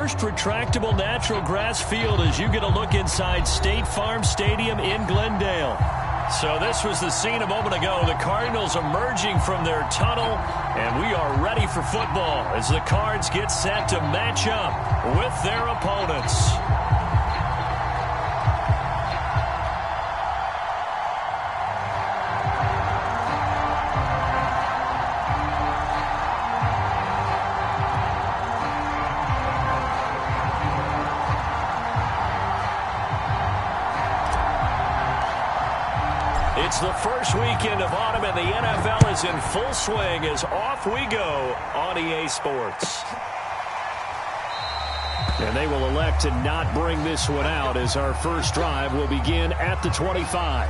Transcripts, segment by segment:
first retractable natural grass field as you get a look inside State Farm Stadium in Glendale. So this was the scene a moment ago. The Cardinals emerging from their tunnel, and we are ready for football as the Cards get set to match up with their opponents. It's the first weekend of autumn, and the NFL is in full swing as off we go on EA Sports. And they will elect to not bring this one out as our first drive will begin at the 25.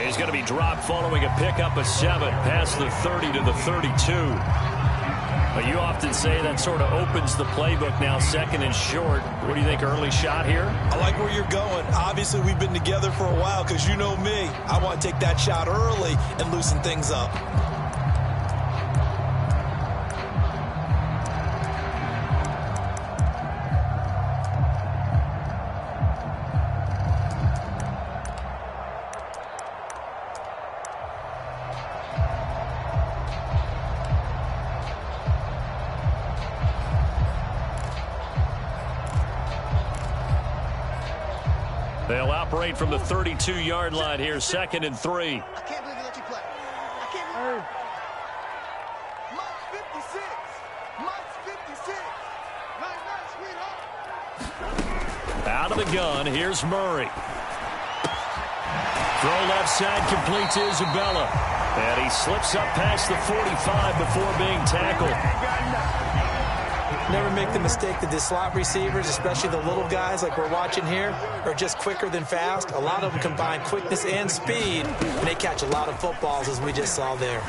He's going to be dropped following a pickup of 7 past the 30 to the 32. But you often say that sort of opens the playbook now, second and short. What do you think, early shot here? I like where you're going. Obviously, we've been together for a while because you know me. I want to take that shot early and loosen things up. They'll operate from the 32-yard line here, second and 3. I can't believe they let you play. I can't believe it. Mike's 56. Mike's 56. Nice, sweetheart. Out of the gun, here's Murray. Throw left side, complete to Isabella. And he slips up past the 45 before being tackled. Never make the mistake that the slot receivers, especially the little guys like we're watching here, are just quicker than fast. A lot of them combine quickness and speed, and they catch a lot of footballs, as we just saw there.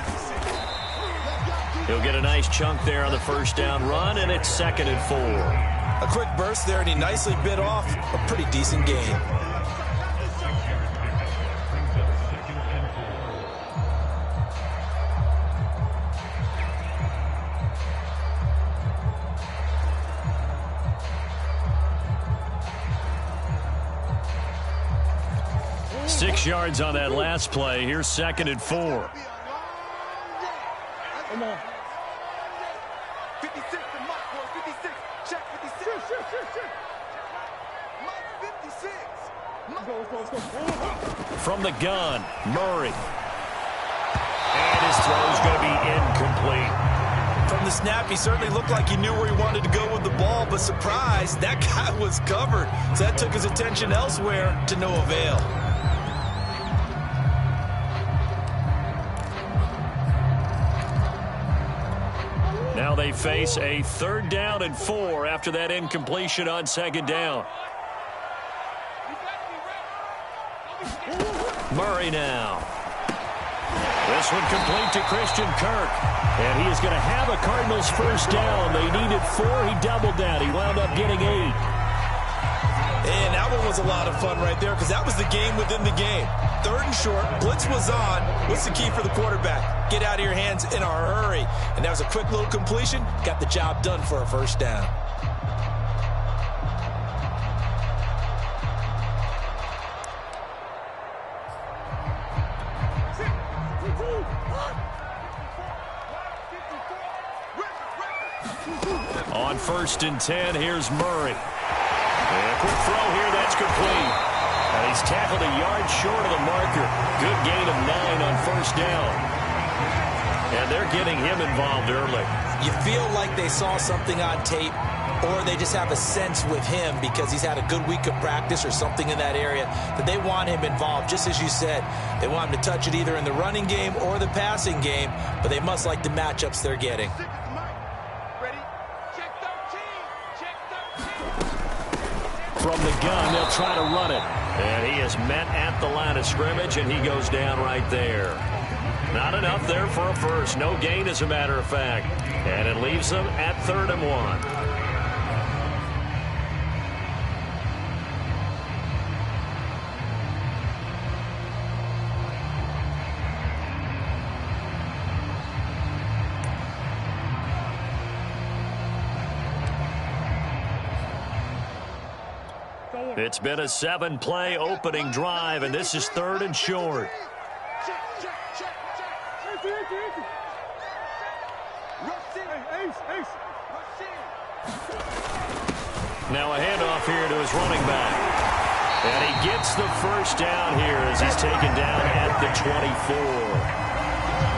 He'll get a nice chunk there on the first down run, and it's second and 4. A quick burst there, and he nicely bit off a pretty decent gain. Six yards on that last play. Here's second and 4. Come on. 56 to Mike, boy. 56. Check 56. Mike 56. Let's go. From the gun, Murray. And his throw's going to be incomplete. From the snap, he certainly looked like he knew where he wanted to go with the ball, but surprise, that guy was covered. So that took his attention elsewhere to no avail. Now they face a 3rd down and 4 after that incompletion on second down. Murray now. This one complete to Christian Kirk. And he is going to have a Cardinals first down. They needed 4. He doubled that. He wound up getting 8. And that one was a lot of fun right there because that was the game within the game. 3rd and short, blitz was on. What's the key for the quarterback? Get out of your hands in a hurry. And that was a quick little completion. Got the job done for a first down. On 1st and 10, here's Murray. A quick throw here, that's complete. And he's tackled a yard short of the marker. Good gain of 9 on first down. And they're getting him involved early. You feel like they saw something on tape, or they just have a sense with him because he's had a good week of practice or something in that area that they want him involved. Just as you said, they want him to touch it either in the running game or the passing game, but they must like the matchups they're getting. Ready? Check. From the gun, they'll try to run it. And he is met at the line of scrimmage, and he goes down right there. Not enough there for a first. No gain, as a matter of fact. And it leaves them at 3rd and 1. It's been a 7-play opening drive, and this is 3rd and short. Now a handoff here to his running back. And he gets the first down here as he's taken down at the 24.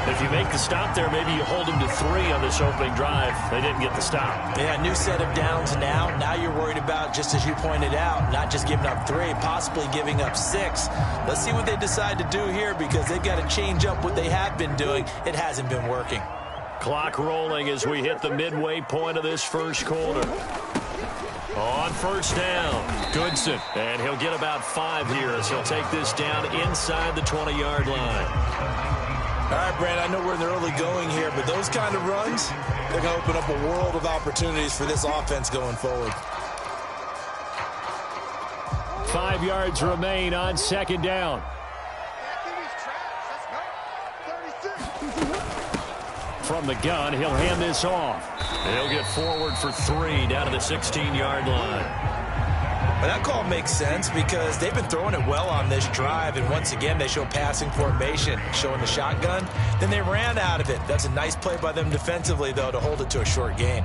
If you make the stop there, maybe you hold him to 3 on this opening drive. They didn't get the stop. Yeah, new set of downs now. Now you're worried about, just as you pointed out, not just giving up 3, possibly giving up 6. Let's see what they decide to do here, because they've got to change up what they have been doing. It hasn't been working. Clock rolling as we hit the midway point of this first quarter. On first down, Goodson. And he'll get about 5 here as he'll take this down inside the 20-yard line. All right, Brand, I know we're in the early going here, but those kind of runs, they're going to open up a world of opportunities for this offense going forward. 5 yards remain on 2nd down. From the gun, he'll hand this off. He'll get forward for 3 down to the 16-yard line. Well, that call makes sense because they've been throwing it well on this drive, and once again they show passing formation, showing the shotgun. Then they ran out of it. That's a nice play by them defensively, though, to hold it to a short gain.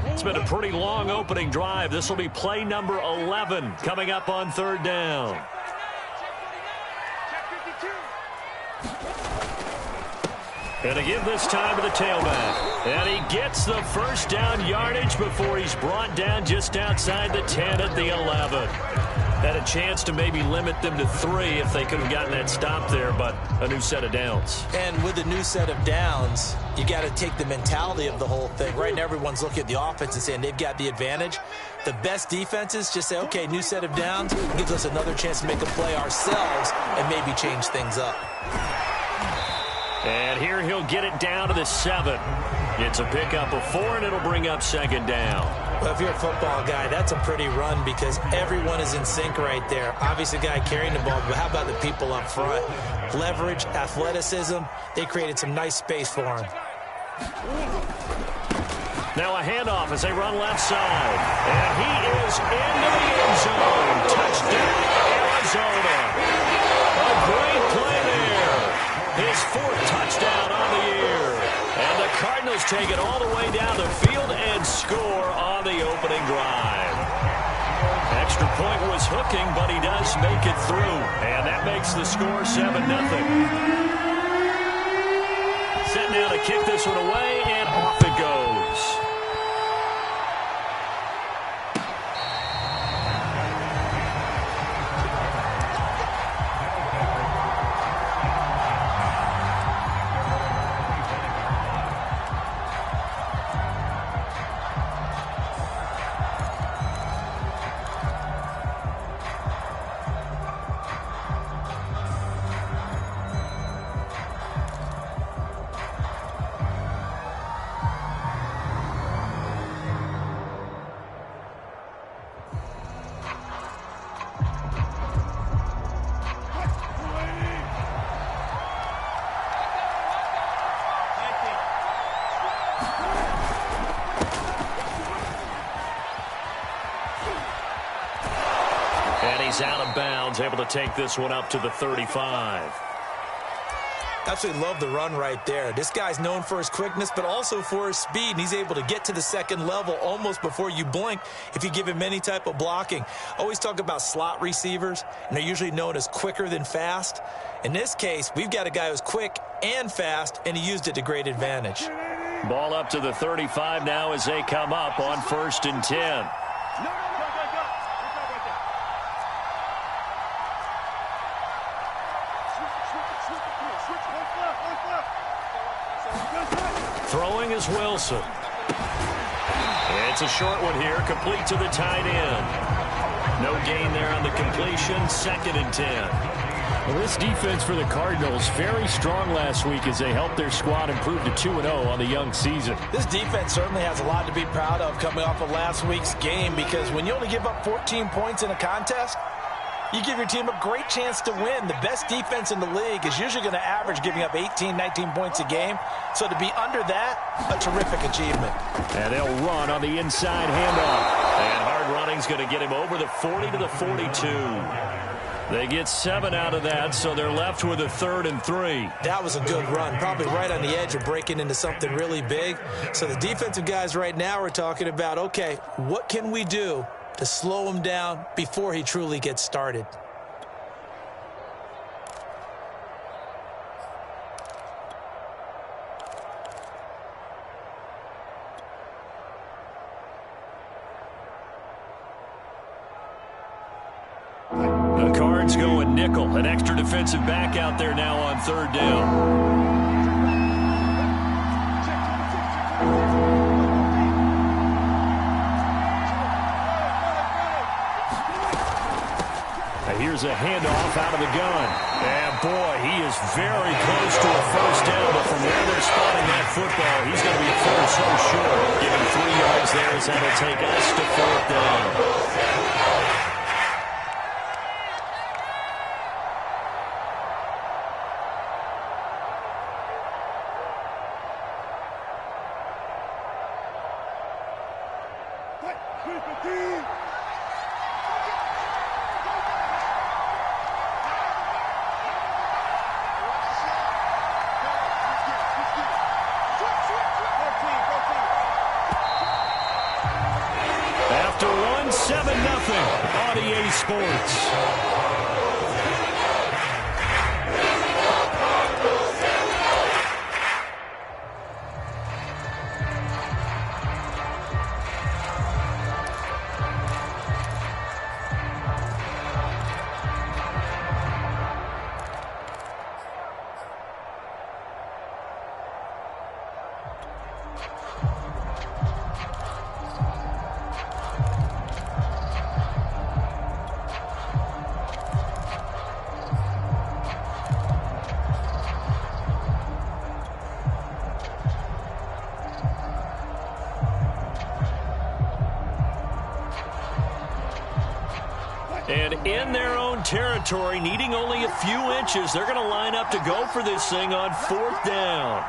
It's been a pretty long opening drive. This will be play number 11 coming up on 3rd down. And to give this time to the tailback. And he gets the first down yardage before he's brought down just outside the 10 at the 11. Had a chance to maybe limit them to 3 if they could have gotten that stop there, but a new set of downs. And with a new set of downs, you got to take the mentality of the whole thing. Right now, everyone's looking at the offense and saying they've got the advantage. The best defenses just say, okay, new set of downs gives us another chance to make a play ourselves and maybe change things up. And here he'll get it down to the 7. It's a pickup of 4, and it'll bring up 2nd down. Well, if you're a football guy, that's a pretty run because everyone is in sync right there. Obviously, the guy carrying the ball, but how about the people up front? Leverage, athleticism, they created some nice space for him. Now a handoff as they run left side. And he is into the end zone. Touchdown, Arizona. A great play there. His 4th touchdown on the year. And the Cardinals take it all the way down the field and score on the opening drive. Extra point was hooking, but he does make it through. And that makes the score 7-0. Set now to kick this one away, and off it goes. Out of bounds, able to take this one up to the 35. Absolutely love the run right there. This guy's known for his quickness, but also for his speed. And he's able to get to the 2nd level almost before you blink if you give him any type of blocking. Always talk about slot receivers, and they're usually known as quicker than fast. In this case, we've got a guy who's quick and fast, and he used it to great advantage. Ball up to the 35 now as they come up on 1st and 10. Throwing is Wilson. It's a short one here, complete to the tight end. No gain there on the completion. 2nd and 10. Well, this defense for the Cardinals, very strong last week as they helped their squad improve to 2-0 on the young season. This defense certainly has a lot to be proud of coming off of last week's game, because when you only give up 14 points in a contest, you give your team a great chance to win. The best defense in the league is usually going to average giving up 18, 19 points a game. So to be under that, a terrific achievement. And they'll run on the inside handoff. And hard running's going to get him over the 40 to the 42. They get 7 out of that, so they're left with a 3rd and 3. That was a good run, probably right on the edge of breaking into something really big. So the defensive guys right now are talking about, okay, what can we do to slow him down before he truly gets started? The Cards going nickel. An extra defensive back out there now on 3rd down. Here's a handoff out of the gun. And, boy, he is very close to a first down. But from where they're spotting that football, he's going to be so short. Giving 3 yards there as that'll take us to 4th down. After one, 7-0 on EA Sports. And in their own territory, needing only a few inches, they're going to line up to go for this thing on 4th down.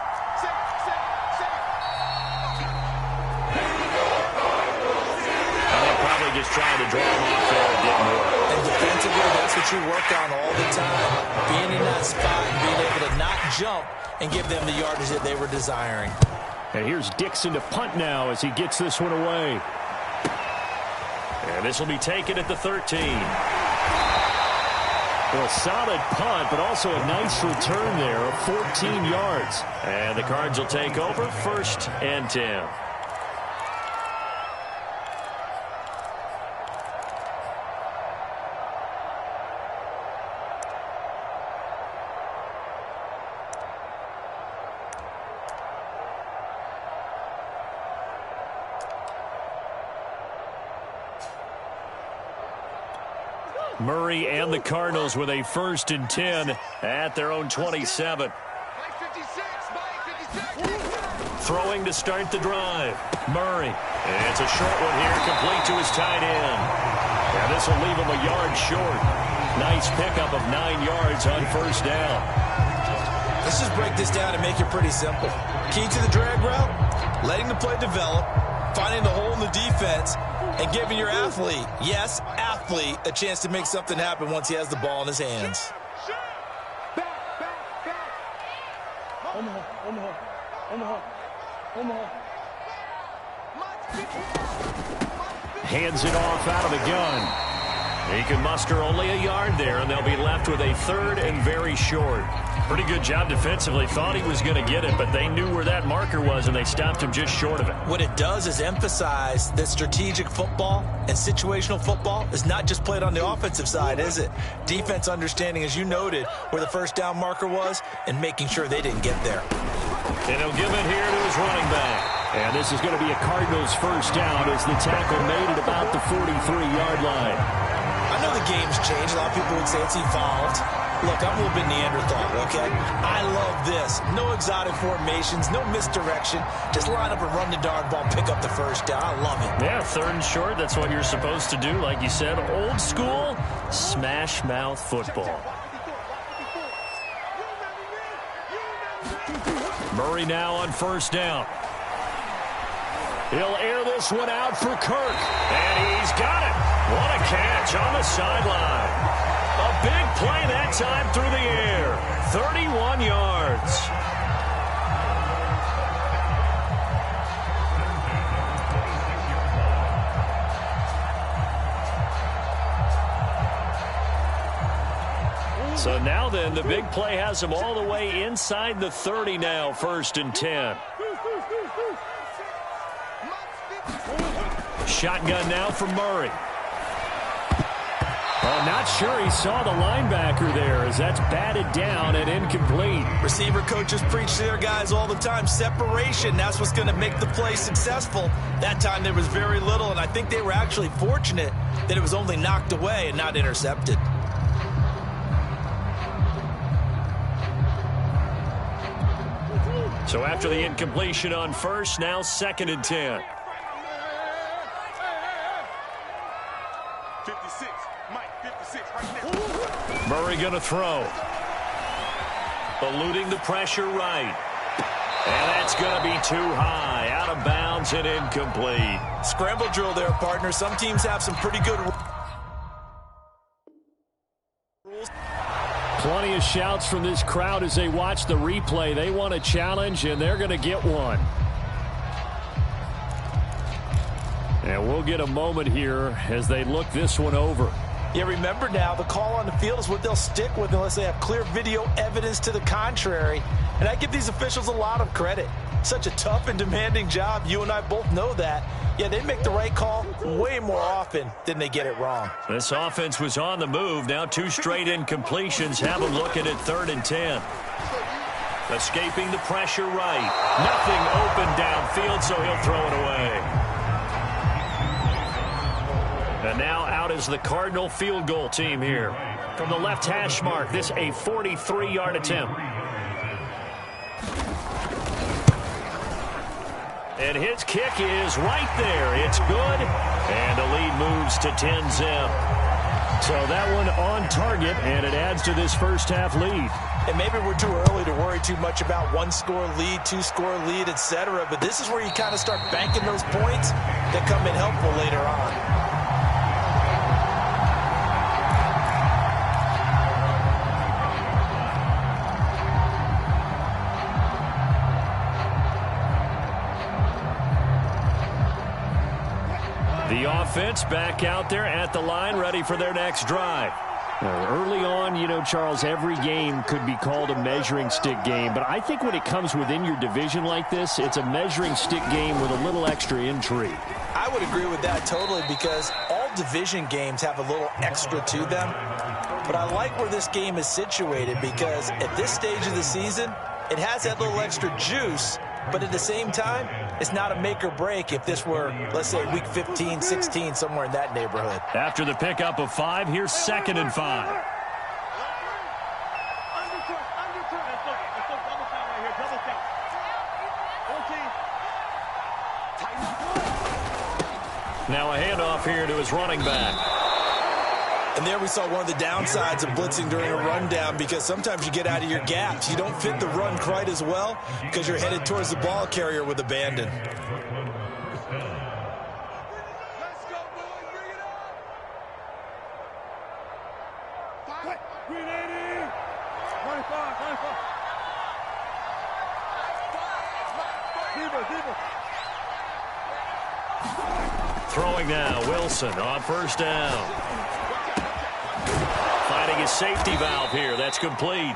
And they're probably just trying to draw him off there. It didn't work. And defensively, that's what you work on all the time. Being in that spot and being able to not jump and give them the yardage that they were desiring. And here's Dixon to punt now as he gets this one away. And this will be taken at the 13. Well, solid punt, but also a nice return there of 14 yards. And the Cards will take over 1st and 10. Murray and the Cardinals with a 1st and 10 at their own 27. Throwing to start the drive. Murray. And it's a short one here, complete to his tight end. And this will leave him a yard short. Nice pickup of 9 yards on 1st down. Let's just break this down and make it pretty simple. Key to the drag route, letting the play develop, finding the hole in the defense, and giving your athlete, yes, athlete, a chance to make something happen once he has the ball in his hands. Hands it off out of the gun. He can muster only a yard there, and they'll be left with a 3rd and very short. Pretty good job defensively. Thought he was going to get it, but they knew where that marker was, and they stopped him just short of it. What it does is emphasize that strategic football and situational football is not just played on the offensive side, is it? Defense understanding, as you noted, where the 1st down marker was and making sure they didn't get there. And he'll give it here to his running back. And this is going to be a Cardinals first down as the tackle made at about the 43-yard line. I know the game's changed. A lot of people would say it's evolved. Look, I'm a little bit Neanderthal, okay? I love this. No exotic formations, no misdirection. Just line up and run the darn ball, pick up the first down. I love it. Yeah, 3rd and short. That's what you're supposed to do. Like you said, old school smash mouth football. Murray now on first down. He'll air this one out for Kirk. And he's got it. What a catch on the sideline. A big play that time through the air. 31 yards. So now then, the big play has him all the way inside the 30 now, 1st and 10. Shotgun now from Murray. Oh, not sure he saw the linebacker there as that's batted down and incomplete. Receiver coaches preach to their guys all the time. Separation, that's what's going to make the play successful. That time there was very little, and I think they were actually fortunate that it was only knocked away and not intercepted. So after the incompletion on first, now 2nd and 10. 56, Mike, 56, right there. Murray going to throw. Eluding the pressure right. And that's going to be too high. Out of bounds and incomplete. Scramble drill there, partner. Some teams have some pretty good rules. Plenty of shouts from this crowd as they watch the replay. They want a challenge, and they're going to get one. And we'll get a moment here as they look this one over. Yeah, remember now, the call on the field is what they'll stick with unless they have clear video evidence to the contrary. And I give these officials a lot of credit. Such a tough and demanding job. You and I both know that. Yeah, they make the right call way more often than they get it wrong. This offense was on the move. Now 2 straight incompletions have them looking at 3rd and 10. Escaping the pressure right. Nothing open downfield, so he'll throw it away. And now out is the Cardinal field goal team here. From the left hash mark, this a 43-yard attempt. And his kick is right there. It's good. And the lead moves to 10-zip. So that one on target, and it adds to this first half lead. And maybe we're too early to worry too much about 1-score lead, 2-score lead, etc. But this is where you kind of start banking those points that come in helpful later on. The offense back out there at the line, ready for their next drive. Early on, you know, Charles, every game could be called a measuring stick game. But I think when it comes within your division like this, it's a measuring stick game with a little extra intrigue. I would agree with that totally because all division games have a little extra to them. But I like where this game is situated because at this stage of the season, it has that little extra juice. But at the same time, it's not a make or break if this were, let's say, week 15, 16, somewhere in that neighborhood. After the pickup of 5, here's 2nd and 5. Now a handoff here to his running back. And there we saw one of the downsides of blitzing during a rundown because sometimes you get out of your gaps. You don't fit the run quite as well because you're headed towards the ball carrier with abandon. Let's go, boys. Bring it up. 380. 25. Throwing now, Wilson on first down. Finding his safety valve here. That's complete.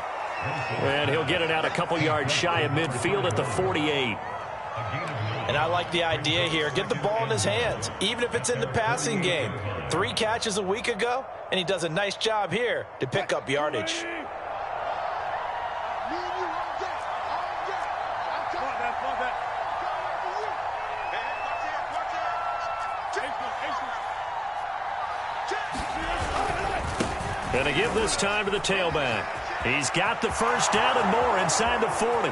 And he'll get it out a couple yards shy of midfield at the 48. And I like the idea here. Get the ball in his hands, even if it's in the passing game. 3 catches a week ago, and he does a nice job here to pick up yardage. Gonna give this time to the tailback. He's got the first down and more inside the 40.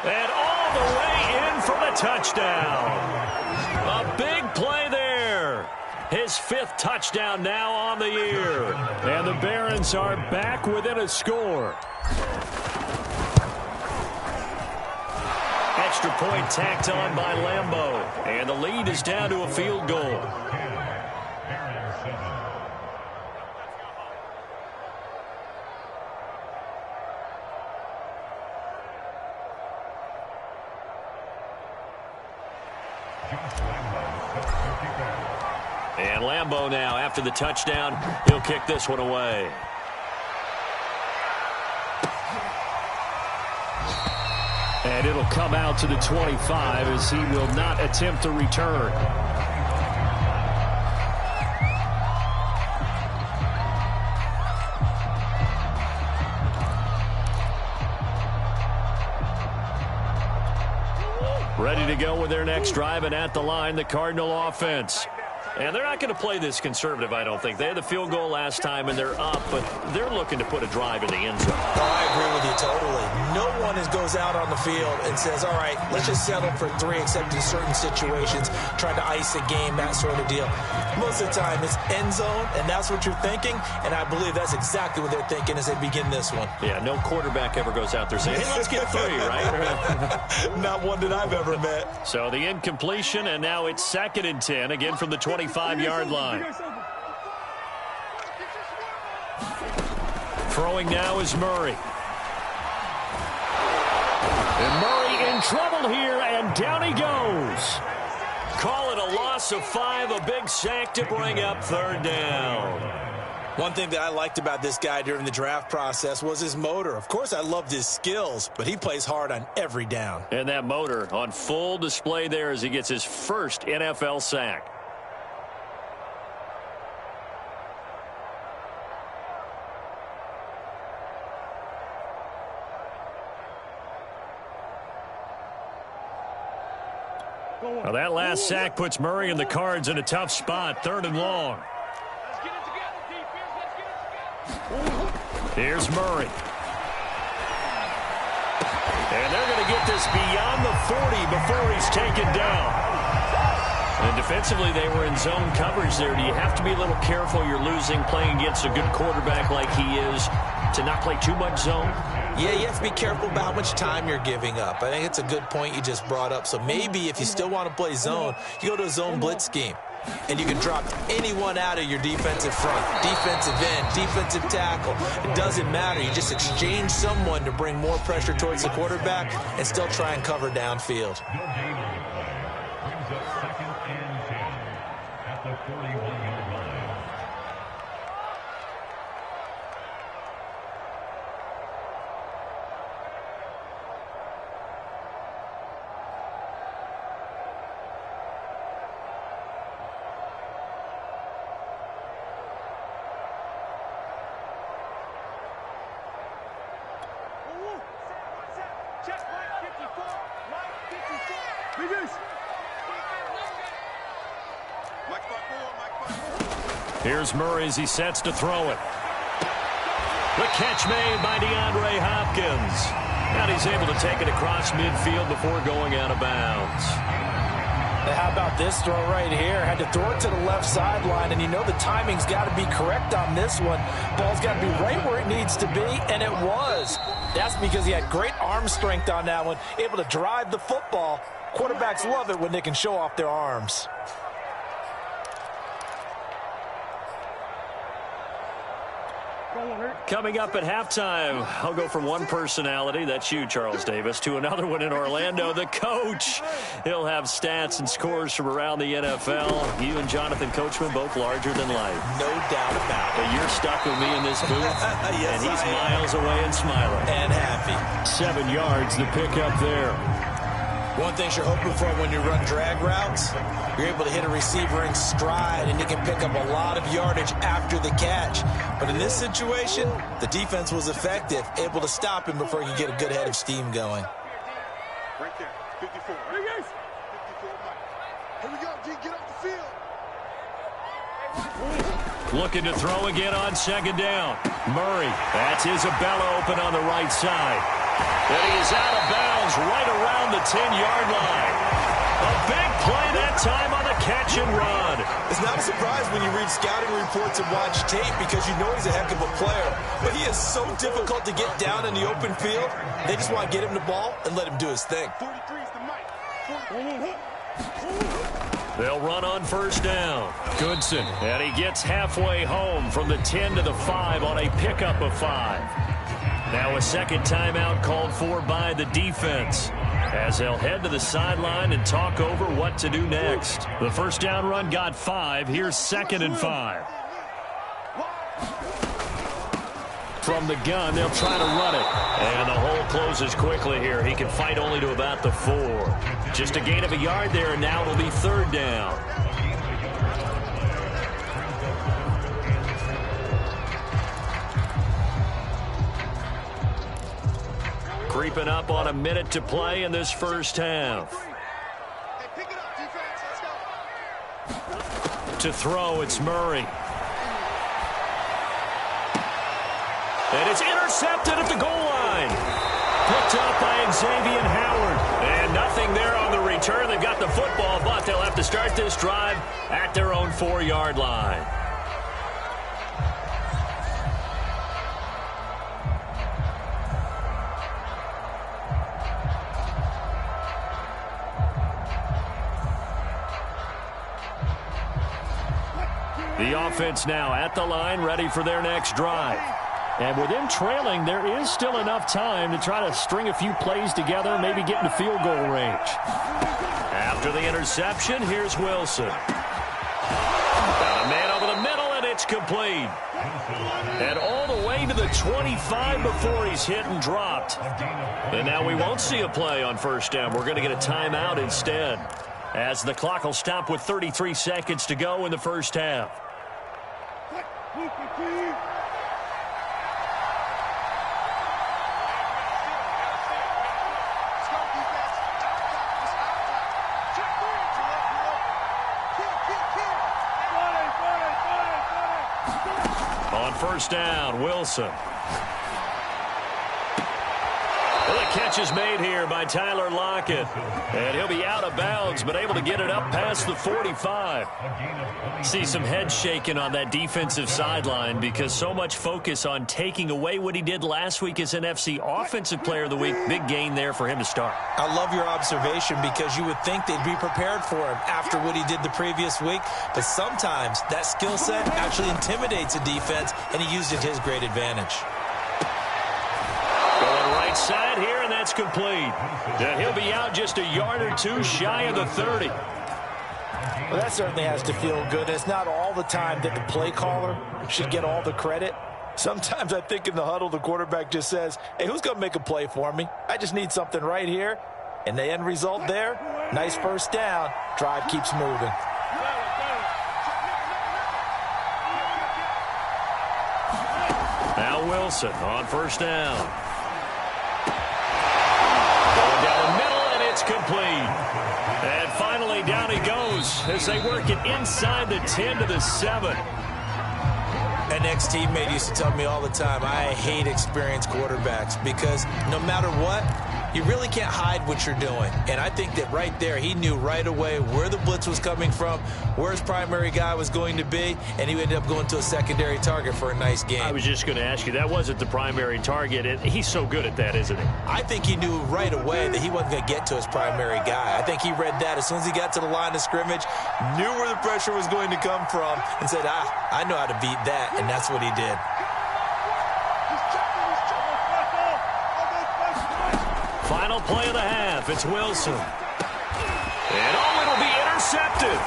And all the way in for the touchdown. A big play there. His 5th touchdown now on the year. And the Barons are back within a score. Extra point tacked on by Lambeau. And the lead is down to a field goal. And Lambeau now, after the touchdown, he'll kick this one away. And it'll come out to the 25 as he will not attempt to return. Ready to go with their next drive, and at the line, the Cardinal offense. And they're not going to play this conservative, I don't think. They had the field goal last time, and they're up, but they're looking to put a drive in the end zone. Oh, I agree with you totally. No one goes out on the field and says, all right, let's just settle for 3, except in certain situations, trying to ice a game, that sort of deal. Most of the time, it's end zone, and that's what you're thinking, and I believe that's exactly what they're thinking as they begin this one. Yeah, no quarterback ever goes out there saying, hey, let's get 3, right? Not one that I've ever met. So the incompletion, and now it's 2nd and 10, again from the 25-yard line. Throwing now is Murray. And Murray in trouble here, and down he goes. Call it a loss of 5, a big sack to bring up 3rd down. One thing that I liked about this guy during the draft process was his motor. Of course, I loved his skills, but he plays hard on every down. And that motor on full display there as he gets his first NFL sack. Well, that last sack puts Murray and the Cards in a tough spot, 3rd and long. Here's Murray. And they're going to get this beyond the 40 before he's taken down. And defensively, they were in zone coverage there. Do you have to be a little careful? You're losing, playing against a good quarterback like he is, to not play too much zone? Yeah, you have to be careful about how much time you're giving up. I think it's a good point you just brought up. So maybe if you still want to play zone, you go to a zone blitz scheme. And you can drop anyone out of your defensive front, defensive end, defensive tackle. It doesn't matter. You just exchange someone to bring more pressure towards the quarterback and still try and cover downfield. Here's Murray as he sets to throw it. The catch made by DeAndre Hopkins. And he's able to take it across midfield before going out of bounds. And how about this throw right here? Had to throw it to the left sideline, and you know the timing's got to be correct on this one. Ball's got to be right where it needs to be, and it was. That's because he had great arm strength on that one, able to drive the football. Quarterbacks love it when they can show off their arms. Coming up at halftime, I'll go from one personality, that's you, Charles Davis, to another one in Orlando, the coach. He'll have stats and scores from around the NFL. You and Jonathan Coachman, both larger than life. No doubt about it. But you're stuck with me in this booth, yes, and he's miles away and smiling. And happy. 7 yards, the pickup there. One thing you're hoping for when you run drag routes, you're able to hit a receiver in stride, and you can pick up a lot of yardage after the catch. But in this situation, the defense was effective, able to stop him before he could get a good head of steam going. Right there, 54. 54, Mike. Here we go, G, get off the field. Looking to throw again on second down. Murray. That's Isabella open on the right side. And he is out of bounds right around the 10-yard line. A big play that time on the catch and run. It's not a surprise when you read scouting reports and watch tape because you know he's a heck of a player. But he is so difficult to get down in the open field. They just want to get him the ball and let him do his thing. They'll run on first down. Goodson. And he gets halfway home from the 10 to the 5 on a pickup of 5. Now a second timeout called for by the defense as they'll head to the sideline and talk over what to do next. The first down run got 5. Here's 2nd and 5. From the gun, they'll try to run it. And the hole closes quickly here. He can fight only to about the 4. Just a gain of a yard there, and now it'll be 3rd down. Creeping up on a minute to play in this first half. To throw, it's Murray. And it's intercepted at the goal line. Picked up by Xavier Howard. And nothing there on the return. They've got the football, but they'll have to start this drive at their own 4-yard line. The offense now at the line, ready for their next drive. And with them trailing, there is still enough time to try to string a few plays together, maybe get into field goal range. After the interception, here's Wilson. Got a man over the middle, and it's complete. And all the way to the 25 before he's hit and dropped. And now we won't see a play on first down. We're going to get a timeout instead, as the clock will stop with 33 seconds to go in the first half. On first down, Wilson. Well, the catch is made here by Tyler Lockett. And he'll be out of bounds, but able to get it up past the 45. See some head shaking on that defensive sideline because so much focus on taking away what he did last week as NFC Offensive Player of the Week. Big gain there for him to start. I love your observation because you would think they'd be prepared for him after what he did the previous week. But sometimes that skill set actually intimidates a defense, and he used it to his great advantage. Going right side here, and that's complete. And he'll be out just a yard or two shy of the 30. Well, that certainly has to feel good. It's not all the time that the play caller should get all the credit. Sometimes I think in the huddle, the quarterback just says, hey, who's going to make a play for me? I just need something right here. And the end result there, nice first down. Drive keeps moving. Now Wilson on first down. Going down the middle, and it's complete. And finally, down he goes as they work it inside the 10 to the 7. An ex-teammate used to tell me all the time, I hate experienced quarterbacks because no matter what, you really can't hide what you're doing. And I think that right there, he knew right away where the blitz was coming from, where his primary guy was going to be, and he ended up going to a secondary target for a nice game. I was just going to ask you, that wasn't the primary target. And he's so good at that, isn't he? I think he knew right away that he wasn't going to get to his primary guy. I think he read that as soon as he got to the line of scrimmage, knew where the pressure was going to come from, and said, I know how to beat that, and that's what he did. Final play of the half. It's Wilson. And it'll be intercepted.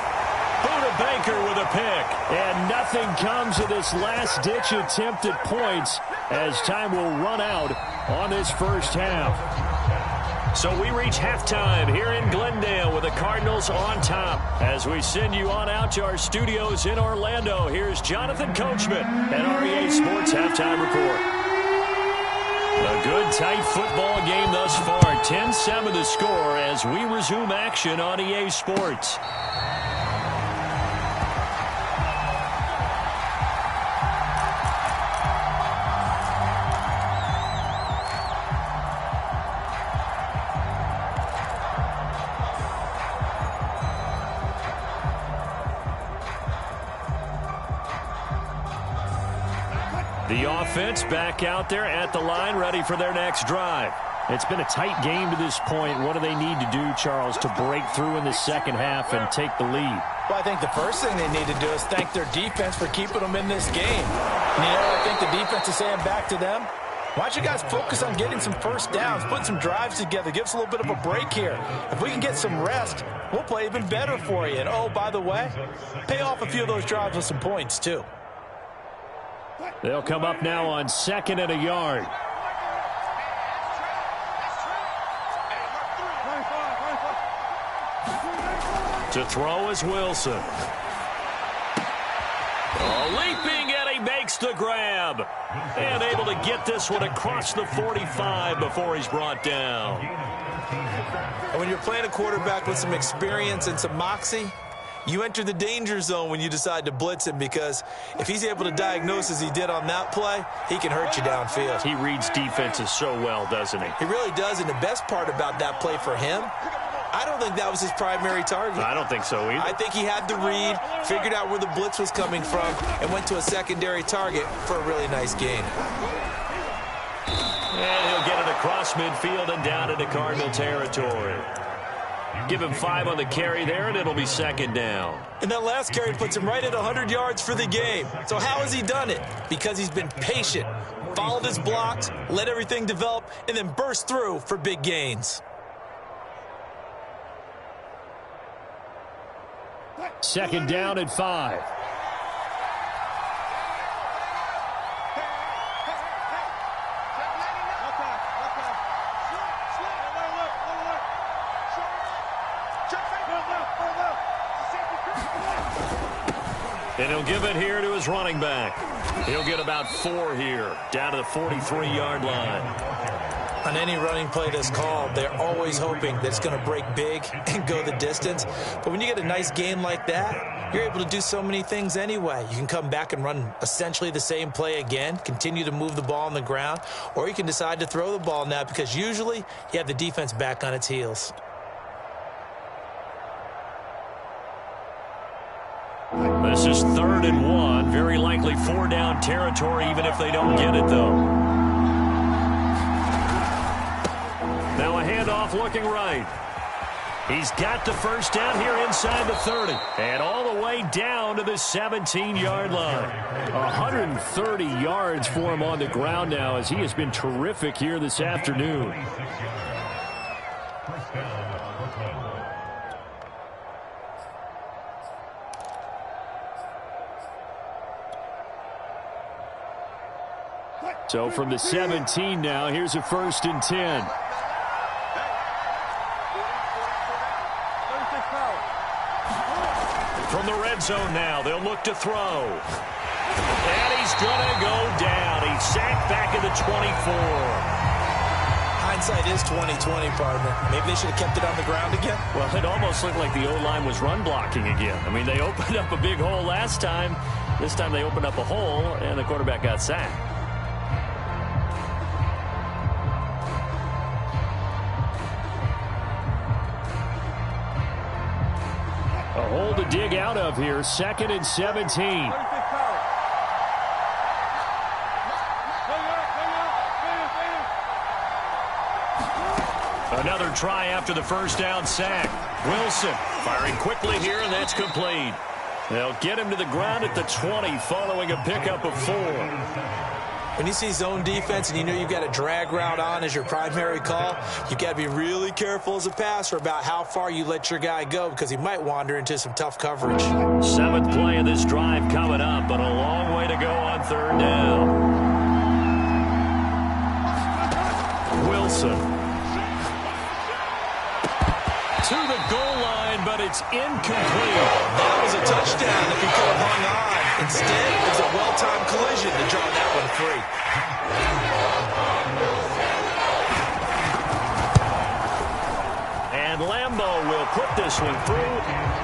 Buda Baker with a pick. And nothing comes of this last-ditch attempt at points as time will run out on this first half. So we reach halftime here in Glendale with the Cardinals on top. As we send you on out to our studios in Orlando, here's Jonathan Coachman at REA Sports Halftime Report. A good, tight football game thus far. 10-7 the score as we resume action on EA Sports. The offense back out there at the line, ready for their next drive. It's been a tight game to this point. What do they need to do, Charles, to break through in the second half and take the lead? Well, I think the first thing they need to do is thank their defense for keeping them in this game. I think the defense is saying back to them, why don't you guys focus on getting some first downs, put some drives together, give us a little bit of a break here. If we can get some rest, we'll play even better for you. And, oh, by the way, pay off a few of those drives with some points, too. They'll come up now on 2nd and a yard. To throw is Wilson. Leaping, and he makes the grab. And able to get this one across the 45 before he's brought down. And when you're playing a quarterback with some experience and some moxie, you enter the danger zone when you decide to blitz him, because if he's able to diagnose as he did on that play, he can hurt you downfield. He reads defenses so well, doesn't he? He really does, and the best part about that play for him, I don't think that was his primary target. I don't think so either. I think he had the read, figured out where the blitz was coming from, and went to a secondary target for a really nice gain. And he'll get it across midfield and down into Cardinal territory. Give him 5 on the carry there, and it'll be 2nd down. And that last carry puts him right at 100 yards for the game. So how has he done it? Because he's been patient, followed his blocks, let everything develop, and then burst through for big gains. 2nd down and 5. And he'll give it here to his running back. He'll get about 4 here, down to the 43-yard line. On any running play that's called, they're always hoping that it's going to break big and go the distance. But when you get a nice game like that, you're able to do so many things anyway. You can come back and run essentially the same play again, continue to move the ball on the ground, or you can decide to throw the ball now, because usually you have the defense back on its heels. This is 3rd and 1. Very likely 4-down territory, even if they don't get it, though. Now a handoff looking right. He's got the first down here inside the 30. And all the way down to the 17-yard line. 130 yards for him on the ground now, as he has been terrific here this afternoon. So from the 17 now, here's a 1st and 10. From the red zone now, they'll look to throw. And he's going to go down. He's sacked back at the 24. Hindsight is 20/20, partner. Maybe they should have kept it on the ground again. Well, it almost looked like the O-line was run blocking again. I mean, they opened up a big hole last time. This time they opened up a hole, and the quarterback got sacked. A hole to dig out of here. 2nd and 17. Another try after the first down sack. Wilson firing quickly here, and that's complete. They'll get him to the ground at the 20 following a pickup of 4. When you see zone defense and you know you've got a drag route on as your primary call, you've got to be really careful as a passer about how far you let your guy go, because he might wander into some tough coverage. 7th play of this drive coming up, but a long way to go on 3rd down. Wilson. To the goal line, but it's incomplete. That was a touchdown if he could have hung on. Instead, it was a well-timed collision to draw that one free. And Lambeau will put this one through,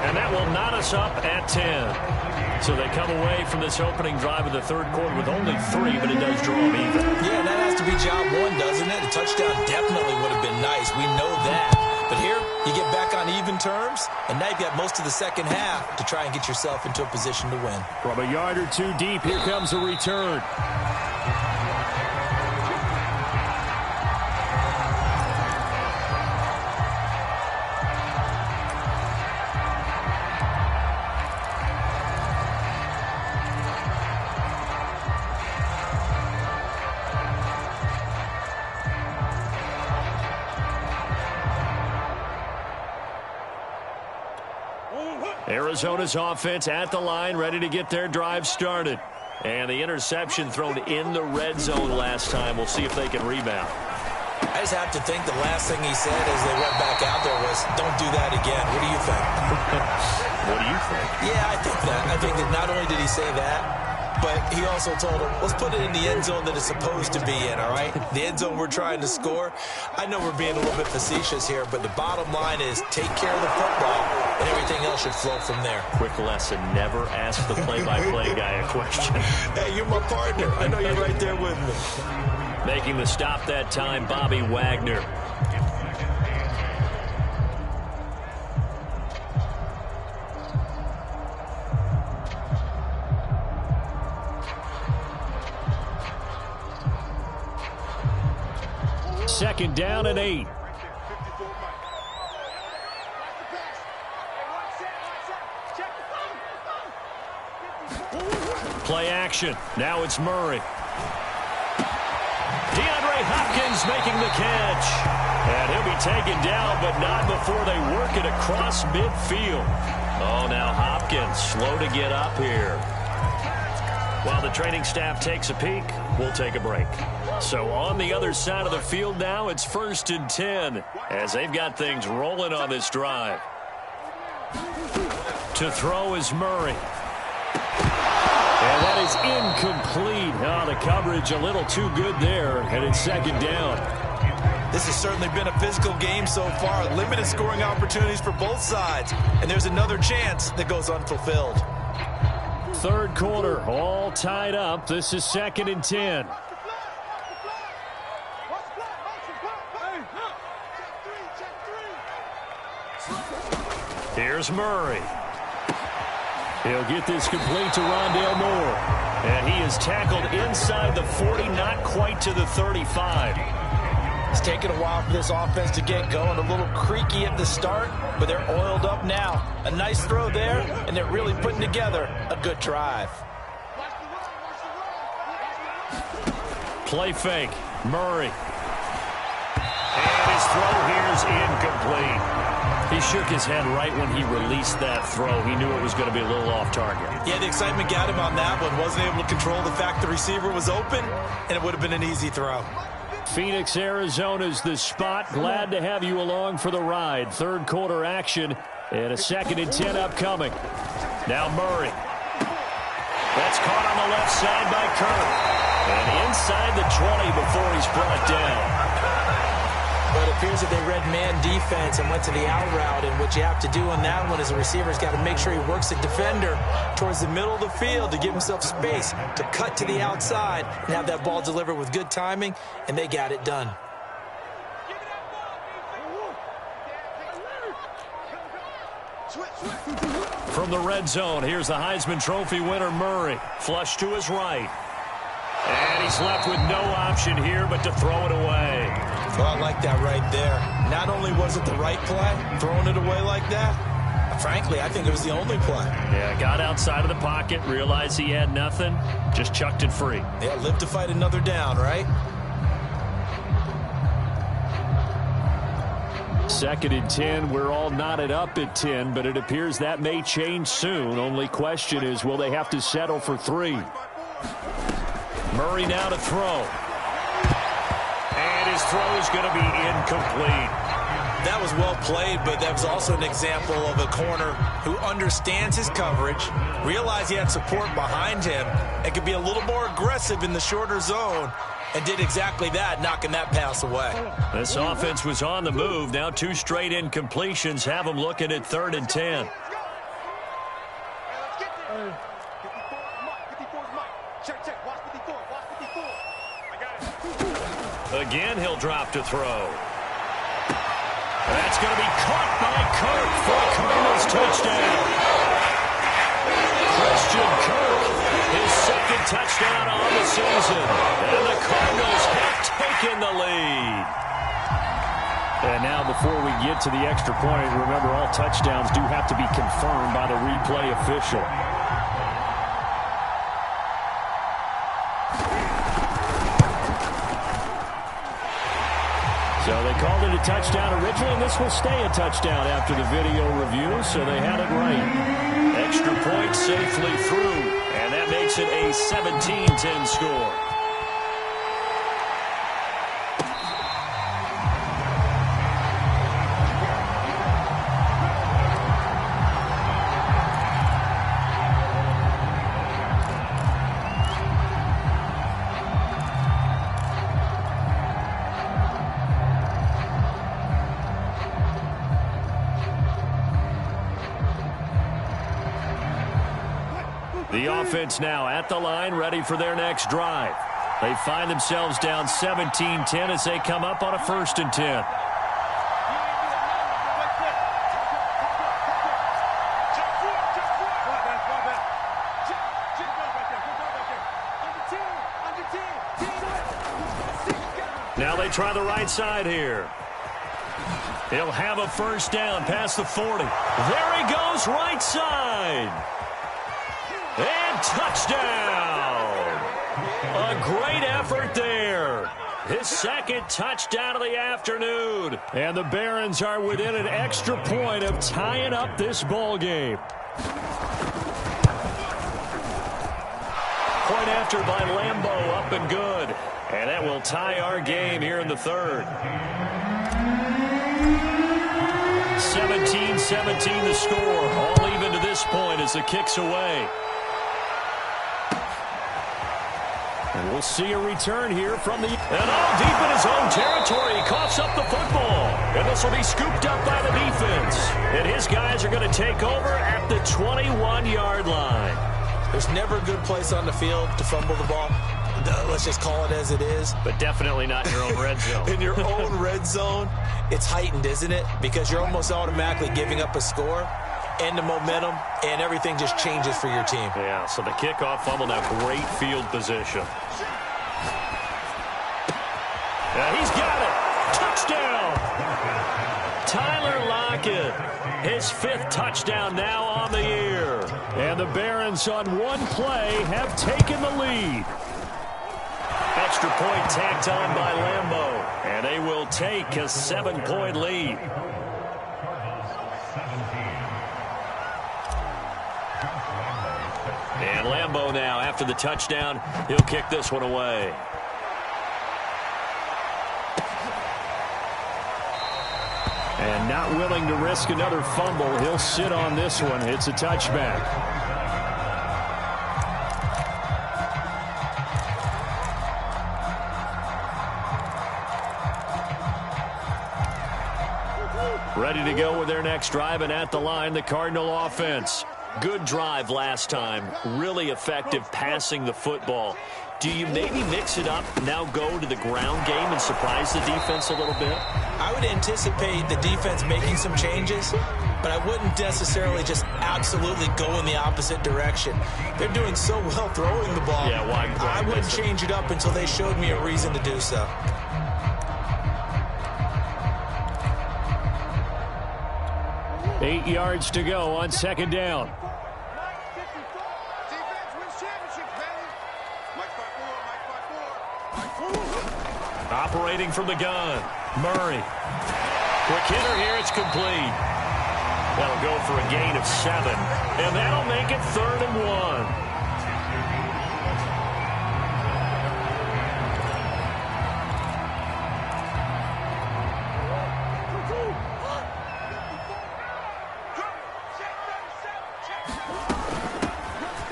and that will knot us up at 10. So they come away from this opening drive of the 3rd quarter with only 3, but it does draw them even. Yeah, that has to be job 1, doesn't it? A touchdown definitely would have been nice. We know that. But here, You get back on even terms, and now you've got most of the second half to try and get yourself into a position to win. From a yard or two deep, here comes a return. Arizona's offense at the line, ready to get their drive started. And the interception thrown in the red zone last time. We'll see if they can rebound. I just have to think the last thing he said as they went back out there was, don't do that again. What do you think? What do you think? Yeah, I think that. I think that not only did he say that, but he also told him, let's put it in the end zone that it's supposed to be in, all right? The end zone we're trying to score. I know we're being a little bit facetious here, but the bottom line is take care of the football, and everything else should flow from there. Quick lesson, never ask the play-by-play guy a question. Hey, you're my partner. I know you're right there with me. Making the stop that time, Bobby Wagner. Second down and 8. Play action. Now it's Murray. DeAndre Hopkins making the catch. And he'll be taken down, but not before they work it across midfield. Oh, now Hopkins slow to get up here. While the training staff takes a peek, we'll take a break. So on the other side of the field now, it's 1st and 10 as they've got things rolling on this drive. To throw is Murray. And that is incomplete. Oh, the coverage a little too good there, and it's second down. This has certainly been a physical game so far. Limited scoring opportunities for both sides. And there's another chance that goes unfulfilled. Third quarter, all tied up. This is 2nd and 10. Here's Murray. He'll get this complete to Rondale Moore. And he is tackled inside the 40, not quite to the 35. It's taken a while for this offense to get going. A little creaky at the start, but they're oiled up now. A nice throw there, and they're really putting together a good drive. Play fake. Murray. And his throw here is incomplete. He shook his head right when he released that throw. He knew it was going to be a little off target. Yeah, the excitement got him on that one. Wasn't able to control the fact the receiver was open, and it would have been an easy throw. Phoenix, Arizona's the spot. Glad to have you along for the ride. Third quarter action and a 2nd and 10 upcoming. Now Murray. That's caught on the left side by Kirk. And inside the 20 before he's brought down. But it appears that they read man defense and went to the out route. And what you have to do on that one is the receiver's got to make sure he works the defender towards the middle of the field to give himself space to cut to the outside and have that ball delivered with good timing, and they got it done. From the red zone, here's the Heisman Trophy winner, Murray. Flush to his right. And he's left with no option here but to throw it away. Well, I like that right there. Not only was it the right play, throwing it away like that, frankly, I think it was the only play. Yeah, got outside of the pocket, realized he had nothing, just chucked it free. Yeah, live to fight another down, right? 2nd and 10, we're all knotted up at 10, but it appears that may change soon. Only question is, will they have to settle for 3? Murray now to throw. And his throw is going to be incomplete. That was well played, but that was also an example of a corner who understands his coverage, realized he had support behind him, and could be a little more aggressive in the shorter zone, and did exactly that, knocking that pass away. This offense was on the move. Now 2 straight incompletions have them looking at 3rd and 10. Again, he'll drop to throw. That's going to be caught by Kirk for a Cardinals touchdown. Christian Kirk, his second touchdown on the season. And the Cardinals have taken the lead. And now before we get to the extra point, remember all touchdowns do have to be confirmed by the replay official. So they called it a touchdown originally, and this will stay a touchdown after the video review, so they had it right. Extra point safely through, and that makes it a 17-10 score. The offense now at the line, ready for their next drive. They find themselves down 17-10 as they come up on a 1st and 10. Now they try the right side here. He'll have a 1st down past the 40. There he goes, right side. And touchdown! A great effort there. His second touchdown of the afternoon. And the Barons are within an extra point of tying up this ball game. Point after by Lambeau, up and good. And that will tie our game here in the 3rd. 17-17 the score. All even to this point as the kick's away. And we'll see a return here from the... And all deep in his own territory. He coughs up the football. And this will be scooped up by the defense. And his guys are going to take over at the 21-yard line. There's never a good place on the field to fumble the ball. Let's just call it as it is. But definitely not in your own red zone. In your own red zone, it's heightened, isn't it? Because you're almost automatically giving up a score and the momentum, and everything just changes for your team. Yeah, so the kickoff fumble, now great field position. He's got it. Touchdown. Tyler Lockett, his 5th touchdown now on the year. And the Barons on one play have taken the lead. Extra point tacked on by Lambeau. And they will take a 7-point lead. And Lambeau now, after the touchdown, he'll kick this one away. And not willing to risk another fumble, he'll sit on this one. It's a touchback. Ready to go with their next drive, and at the line, the Cardinal offense. Good drive last time. Really effective passing the football. Do you maybe mix it up, now go to the ground game and surprise the defense a little bit? I would anticipate the defense making some changes, but I wouldn't necessarily just absolutely go in the opposite direction. They're doing so well throwing the ball. Yeah, why I wouldn't change it up until they showed me a reason to do so. Eight yards to go on 2nd down. Operating from the gun, Murray. Quick hitter here, it's complete. That'll go for a gain of 7, and that'll make it 3rd and 1.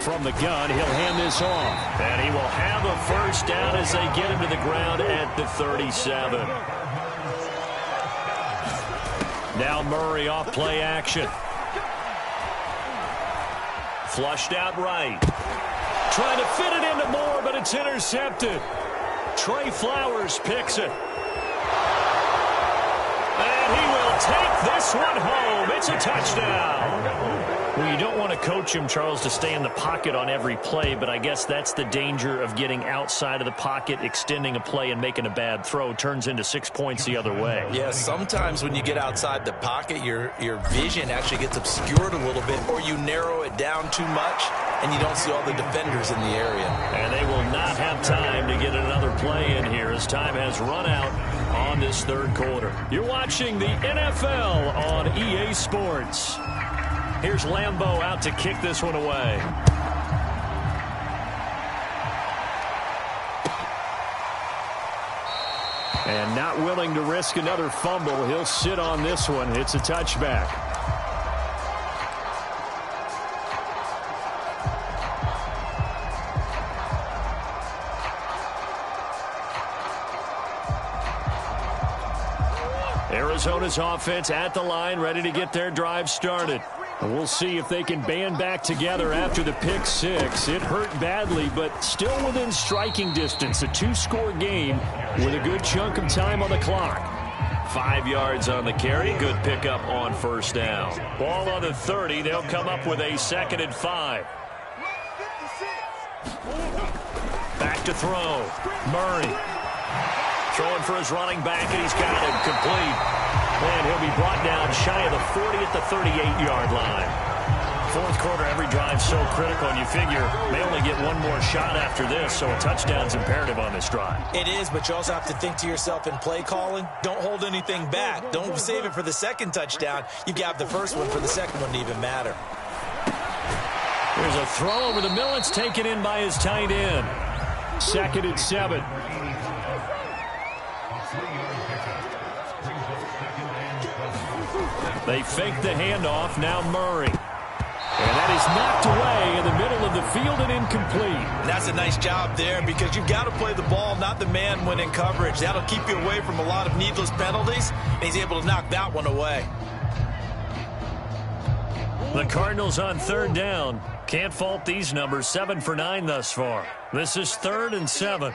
From the gun, he'll hand this off. And he will have a 1st down as they get him to the ground at the 37. Now Murray off play action. Flushed out right. Trying to fit it into Moore, but it's intercepted. Trey Flowers picks it. And he will will take this one home. It's a touchdown. Well, you don't want to coach him, Charles, to stay in the pocket on every play, but I guess that's the danger of getting outside of the pocket, extending a play, and making a bad throw. Turns into 6 points the other way. Yeah, sometimes when you get outside the pocket, your vision actually gets obscured a little bit, or you narrow it down too much, and you don't see all the defenders in the area. And they will not have time to get another play in here as time has run out on this third quarter. You're watching the NFL on EA Sports. Here's Lambeau out to kick this one away. And not willing to risk another fumble, he'll sit on this one. It's a touchback. Arizona's offense at the line, ready to get their drive started. And we'll see if they can band back together after the pick six. It hurt badly, but still within striking distance. A two-score game with a good chunk of time on the clock. 5 yards on the carry. Good pickup on first down. Ball on the 30. They'll come up with a 2nd and 5. Back to throw. Murray. Throwing for his running back, and he's got him complete. And he'll be brought down shy of the 40 at the 38-yard line. Fourth quarter, every drive so critical, and you figure they only get one more shot after this, so a touchdown's imperative on this drive. It is, but you also have to think to yourself in play calling, don't hold anything back. Don't save it for the second touchdown. You've got the first one for the second one to even matter. There's a throw over the middle. It's taken in by his tight end. 2nd and 7. They fake the handoff. Now Murray. And that is knocked away in the middle of the field and incomplete. And that's a nice job there because you've got to play the ball, not the man when in coverage. That'll keep you away from a lot of needless penalties, and he's able to knock that one away. The Cardinals on 3rd down. Can't fault these numbers. 7 for 9 thus far. This is 3rd and 7.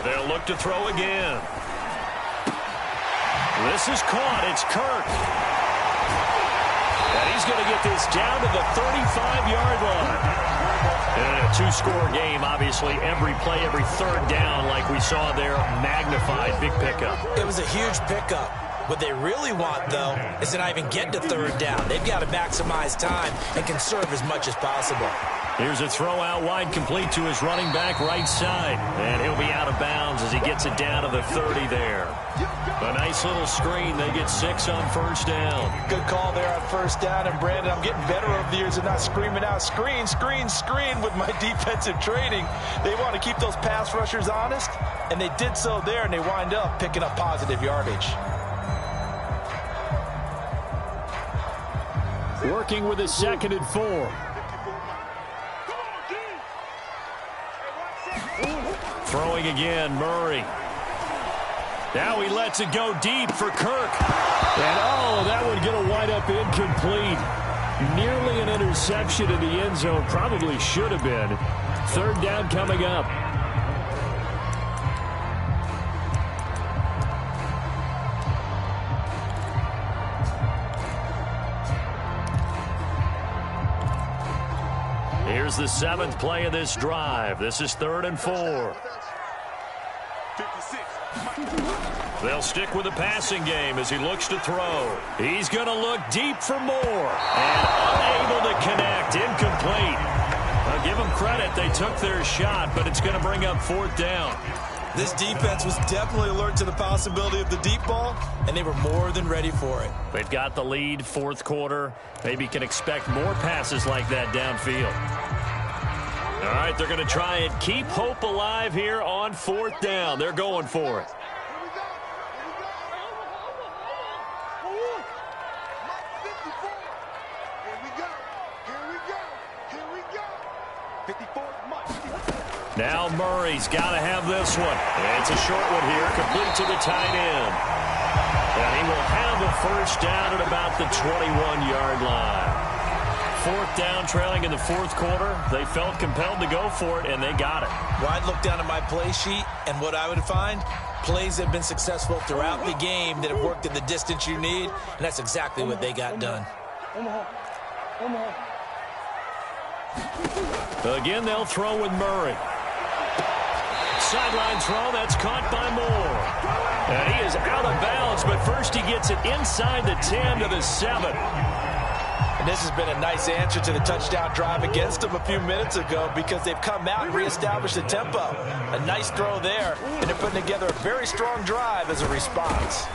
They'll look to throw again. This is caught. It's Kirk. And he's going to get this down to the 35-yard line. And a two-score game, obviously, every play, every third down, like we saw there, magnified. Big pickup. It was a huge pickup. What they really want, though, is to not even get to 3rd down. They've got to maximize time and conserve as much as possible. Here's a throw out wide, complete to his running back right side. And he'll be out of bounds as he gets it down to the 30 there. A nice little screen. They get 6 on first down. Good call there on first down. And, Brandon, I'm getting better over the years of not screaming out, screen, screen, screen with my defensive training. They want to keep those pass rushers honest, and they did so there, and they wind up picking up positive yardage. Working with a 2nd and 4. Throwing again, Murray. Now he lets it go deep for Kirk. And, oh, that would get a wind up incomplete. Nearly an interception in the end zone. Probably should have been. 3rd down coming up. Here's the 7th play of this drive. This is 3rd and 4. They'll stick with the passing game as he looks to throw. He's going to look deep for more. And unable to connect. Incomplete. I'll give them credit. They took their shot, but it's going to bring up 4th down. This defense was definitely alert to the possibility of the deep ball, and they were more than ready for it. They've got the lead, 4th quarter. Maybe can expect more passes like that downfield. All right, they're going to try and keep hope alive here on 4th down. They're going for it. Now Murray's got to have this one. And it's a short one here, complete to the tight end. And he will have a first down at about the 21-yard line. 4th down, trailing in the 4th quarter. They felt compelled to go for it, and they got it. Well, I'd look down at my play sheet, and what I would find, plays that have been successful throughout the game that have worked in the distance you need, and that's exactly what they got done. Again, they'll throw with Murray. Sideline throw, that's caught by Moore. And he is out of bounds, but first he gets it inside the 10 to the 7. And this has been a nice answer to the touchdown drive against them a few minutes ago because they've come out and reestablished the tempo. A nice throw there, and they're putting together a very strong drive as a response.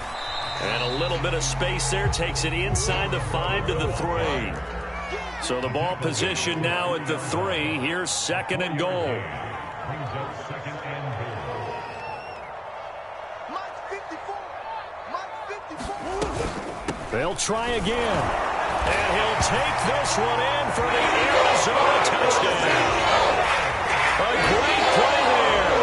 And a little bit of space there takes it inside the 5 to the 3. So the ball position now at the 3. Here's 2nd and goal. They'll try again. And he'll take this one in for the Arizona touchdown. A great play there.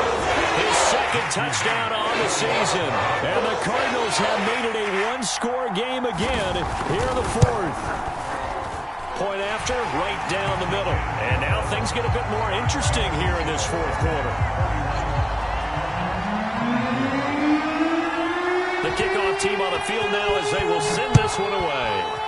His 2nd touchdown on the season. And the Cardinals have made it a one-score game again here in the 4th. Point after, right down the middle. And now things get a bit more interesting here in this 4th quarter. The kickoff team on the field now as they will send this one away.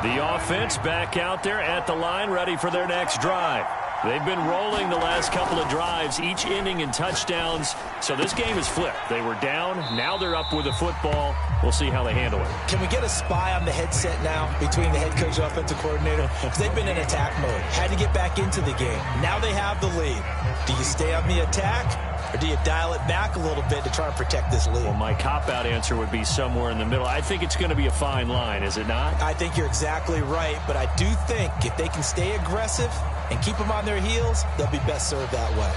The offense back out there at the line, ready for their next drive. They've been rolling the last couple of drives, each ending in touchdowns. So this game is flipped. They were down. Now they're up with the football. We'll see how they handle it. Can we get a spy on the headset now between the head coach and offensive coordinator? Because they've been in attack mode. Had to get back into the game. Now they have the lead. Do you stay on the attack, or do you dial it back a little bit to try and protect this lead? Well, my cop-out answer would be somewhere in the middle. I think it's going to be a fine line, is it not? I think you're exactly right, but I do think if they can stay aggressive and keep them on their heels, they'll be best served that way.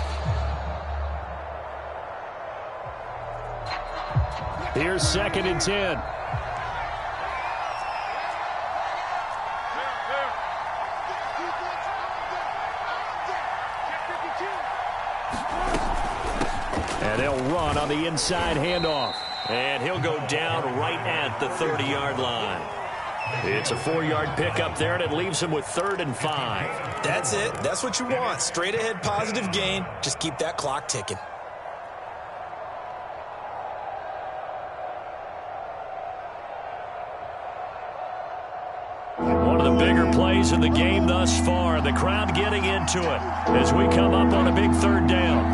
Here's 2nd and 10. And they'll run on the inside handoff. And he'll go down right at the 30-yard line. It's a 4-yard pickup there, and it leaves him with 3rd and 5. That's it. That's what you want. Straight ahead positive gain. Just keep that clock ticking. One of the bigger plays in the game thus far. The crowd getting into it as we come up on a big 3rd down.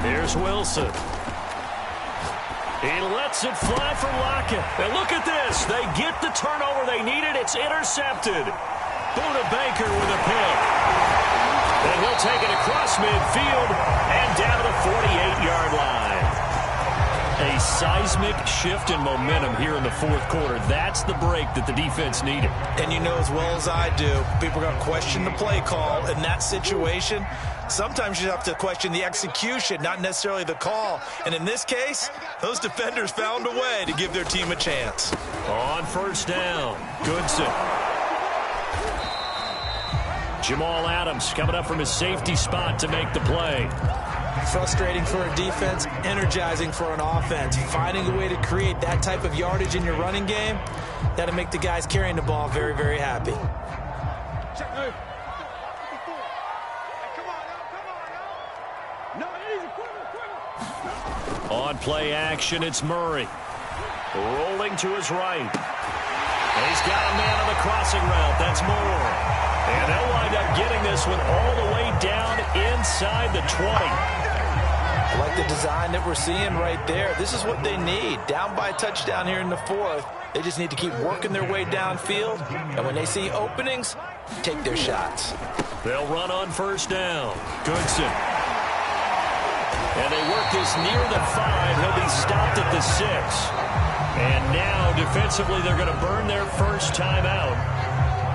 Here's Wilson. He lets it fly from Lockett. And look at this. They get the turnover they needed. It's intercepted. Buda Baker with a pick. And he'll take it across midfield and down to the 48-yard line. A seismic shift in momentum here in the 4th quarter. That's the break that the defense needed. And you know as well as I do, people are going to question the play call in that situation. Sometimes you have to question the execution, not necessarily the call. And in this case, those defenders found a way to give their team a chance. On 1st down, Goodson. Jamal Adams coming up from his safety spot to make the play. Frustrating for a defense, energizing for an offense. Finding a way to create that type of yardage in your running game, that'll make the guys carrying the ball very, very happy. On play action, it's Murray. Rolling to his right. And he's got a man on the crossing route. That's Moore. And they'll wind up getting this one all the way down inside the 20. I like the design that we're seeing right there. This is what they need. Down by a touchdown here in the 4th. They just need to keep working their way downfield. And when they see openings, take their shots. They'll run on 1st down. Goodson. And they work this near the 5. He'll be stopped at the 6. And now, defensively, they're going to burn their first timeout.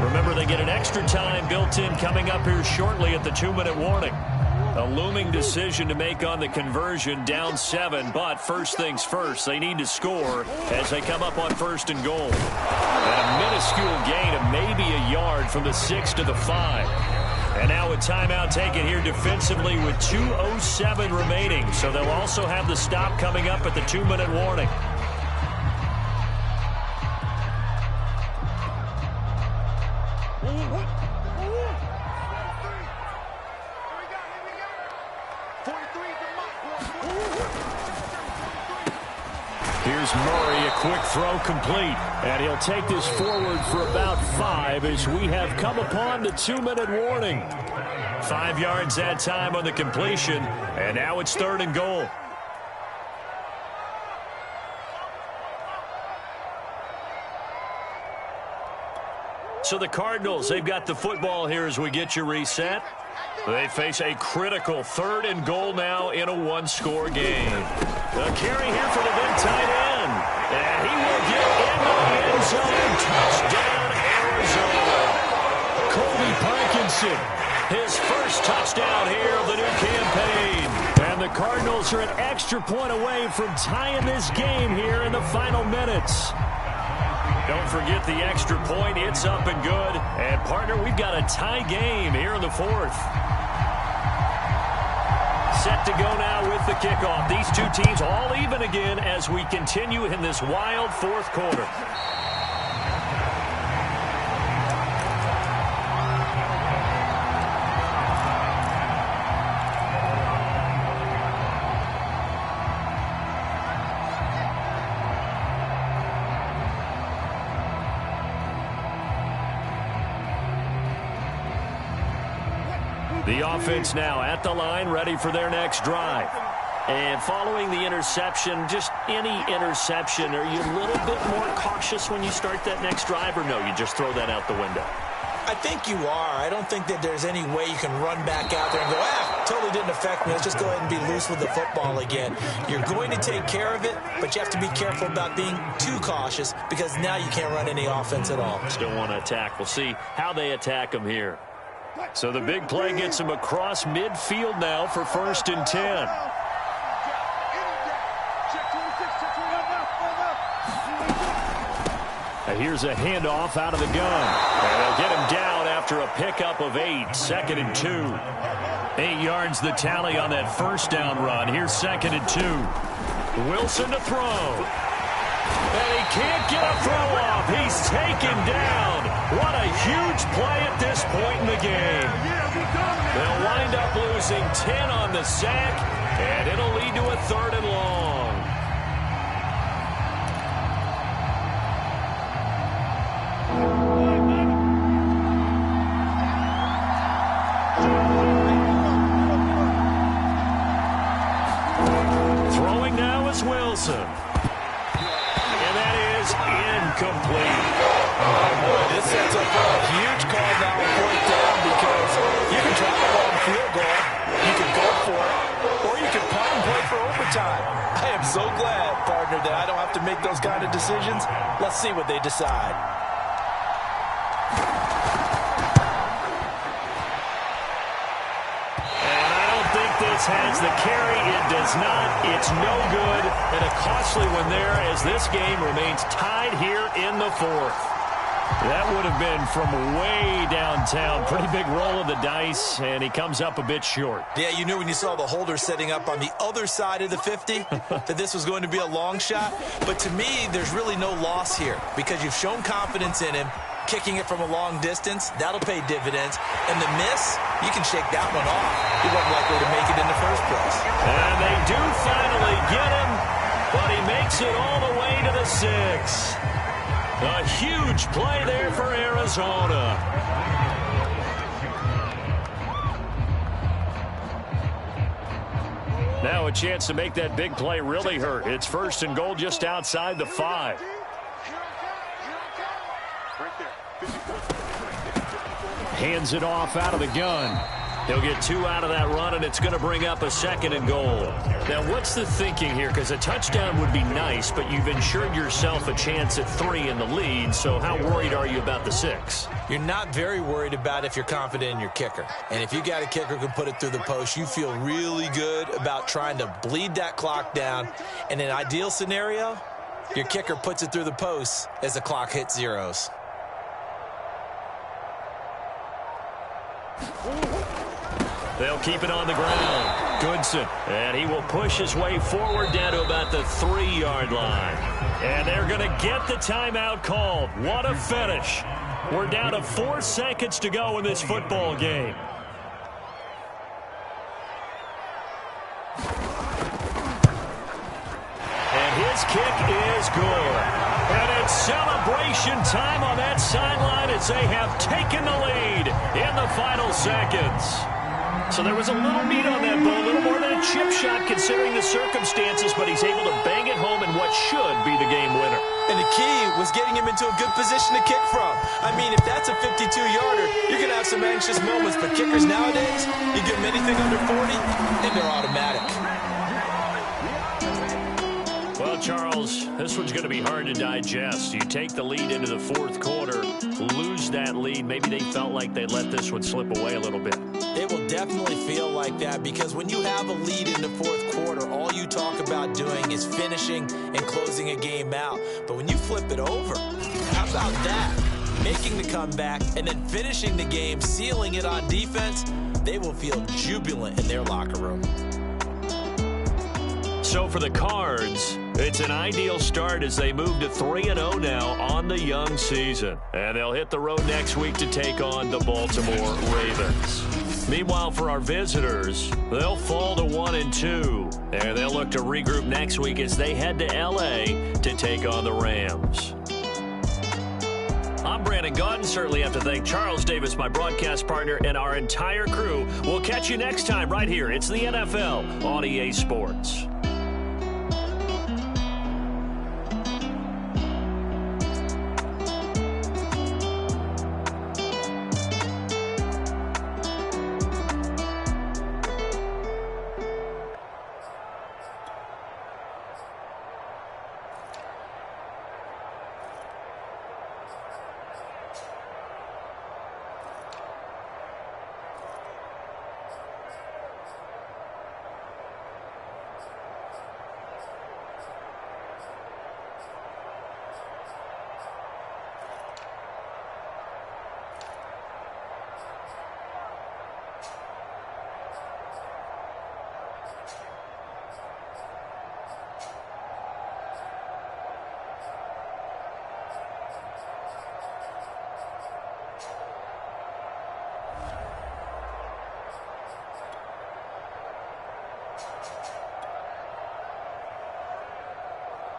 Remember, they get an extra time built in coming up here shortly at the 2-minute warning. A looming decision to make on the conversion, down 7, but first things first, they need to score as they come up on 1st and goal. And a minuscule gain of maybe a yard from the 6 to the 5. And now a timeout taken here defensively with 2:07 remaining. So they'll also have the stop coming up at the 2-minute warning. Here's Murray, a quick throw complete. And he'll take this forward for about 5 as we have come upon the 2-minute warning. 5 yards that time on the completion. And now it's 3rd and goal. So the Cardinals, they've got the football here as we get you reset. They face a critical 3rd and goal now in a 1-score game. A carry here for the big tight end. And he will get in the end zone. Touchdown, Arizona. Colby Parkinson, his first touchdown here of the new campaign. And the Cardinals are an extra point away from tying this game here in the final minutes. Don't forget the extra point. It's up and good. And, partner, we've got a tie game here in the 4th. Set to go now with the kickoff. These two teams all even again as we continue in this wild 4th quarter. The offense now at the line, ready for their next drive. And following the interception, just any interception, are you a little bit more cautious when you start that next drive, or no, you just throw that out the window? I think you are. I don't think that there's any way you can run back out there and go, totally didn't affect me. Let's just go ahead and be loose with the football again. You're going to take care of it, but you have to be careful about being too cautious because now you can't run any offense at all. Still want to attack. We'll see how they attack them here. So the big play gets him across midfield now for 1st and 10. Now here's a handoff out of the gun. And they'll get him down after a pickup of 8. 2nd and 2. 8 yards the tally on that 1st down run. Here's 2nd and 2. Wilson to throw. And he can't get a throw off. He's taken down. What a huge play at this point in the game. They'll wind up losing 10 on the sack, and it'll lead to a 3rd and long. Throwing now is Wilson. Incomplete. Oh, boy, this sets up a huge call now on 4th down because you can try the long field goal, you can go for it, or you can punt and play for overtime. I am so glad, partner, that I don't have to make those kind of decisions. Let's see what they decide. This has the carry. It does not. It's no good. And a costly one there as this game remains tied here in the 4th. That would have been from way downtown. Pretty big roll of the dice, and he comes up a bit short. Yeah, you knew when you saw the holder setting up on the other side of the 50 that this was going to be a long shot. But to me, there's really no loss here because you've shown confidence in him. Kicking it from a long distance, that'll pay dividends. And the miss, you can shake that one off. He wasn't likely to make it in the first place. And they do finally get him, but he makes it all the way to the 6. A huge play there for Arizona. Now a chance to make that big play really hurt. It's 1st and goal just outside the 5. Hands it off out of the gun. He'll get 2 out of that run, and it's going to bring up a 2nd and goal. Now, what's the thinking here? Because a touchdown would be nice, but you've ensured yourself a chance at 3 in the lead, so how worried are you about the 6? You're not very worried about if you're confident in your kicker. And if you got a kicker who can put it through the post, you feel really good about trying to bleed that clock down. In an ideal scenario, your kicker puts it through the post as the clock hits zeros. They'll keep it on the ground. Goodson. And he will push his way forward down to about the 3-yard line. And they're going to get the timeout called. What a finish. We're down to 4 seconds to go in this football game. And his kick is good. And it's celebration time on that sideline as they have taken the lead in the final seconds. So there was a little meat on that bone, a little more than a chip shot considering the circumstances, but he's able to bang it home in what should be the game winner. And the key was getting him into a good position to kick from. I mean, if that's a 52-yarder, you're going to have some anxious moments, but kickers nowadays, you give them anything under 40, and they're automatic. Well, Charles, this one's going to be hard to digest. You take the lead into the 4th quarter, lose that lead. Maybe they felt like they let this one slip away a little bit. It will definitely feel like that because when you have a lead in the 4th quarter, all you talk about doing is finishing and closing a game out. But when you flip it over, how about that? Making the comeback and then finishing the game, sealing it on defense, they will feel jubilant in their locker room. So for the Cards, it's an ideal start as they move to 3-0 now on the young season. And they'll hit the road next week to take on the Baltimore Ravens. Meanwhile, for our visitors, they'll fall to 1-2. And they'll look to regroup next week as they head to L.A. to take on the Rams. I'm Brandon Gaudin. Certainly have to thank Charles Davis, my broadcast partner, and our entire crew. We'll catch you next time right here. It's the NFL on EA Sports.